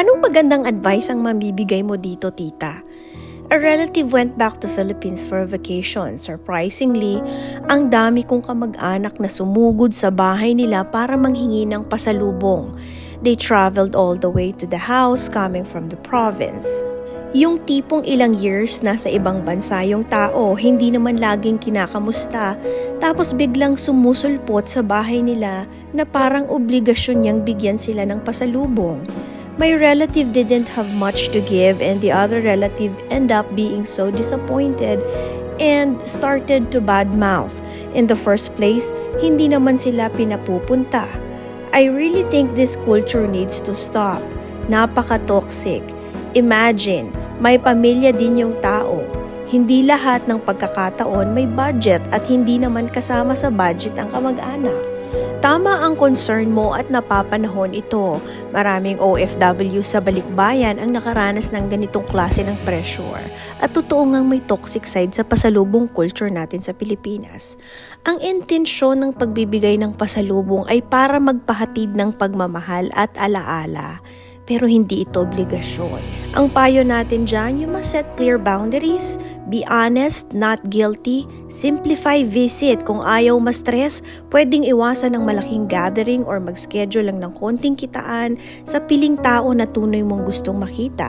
Anong magandang advice ang mabibigay mo dito, tita? A relative went back to Philippines for a vacation. Surprisingly, ang dami kong kamag-anak na sumugod sa bahay nila para manghingi ng pasalubong. They traveled all the way to the house coming from the province. Yung tipong ilang years nasa ibang bansa yung tao, hindi naman laging kinakamusta, tapos biglang sumusulpot sa bahay nila na parang obligasyon niyang bigyan sila ng pasalubong. My relative didn't have much to give and the other relative ended up being so disappointed and started to badmouth. In the first place, hindi naman sila pinapupunta. I really think this culture needs to stop. Napaka-toxic. Imagine, may pamilya din yung tao. Hindi lahat ng pagkakataon may budget at hindi naman kasama sa budget ang kamag-anak. Tama ang concern mo at napapanahon ito. Maraming OFW sa balikbayan ang nakaranas ng ganitong klase ng pressure. At totoo ngang may toxic side sa pasalubong culture natin sa Pilipinas. Ang intensyon ng pagbibigay ng pasalubong ay para magpahatid ng pagmamahal at alaala. Pero hindi ito obligasyon. Ang payo natin dyan, you must set clear boundaries, be honest, not guilty, simplify visit. Kung ayaw ma-stress, pwedeng iwasan ng malaking gathering or mag-schedule lang ng konting kitaan sa piling tao na tunay mong gustong makita.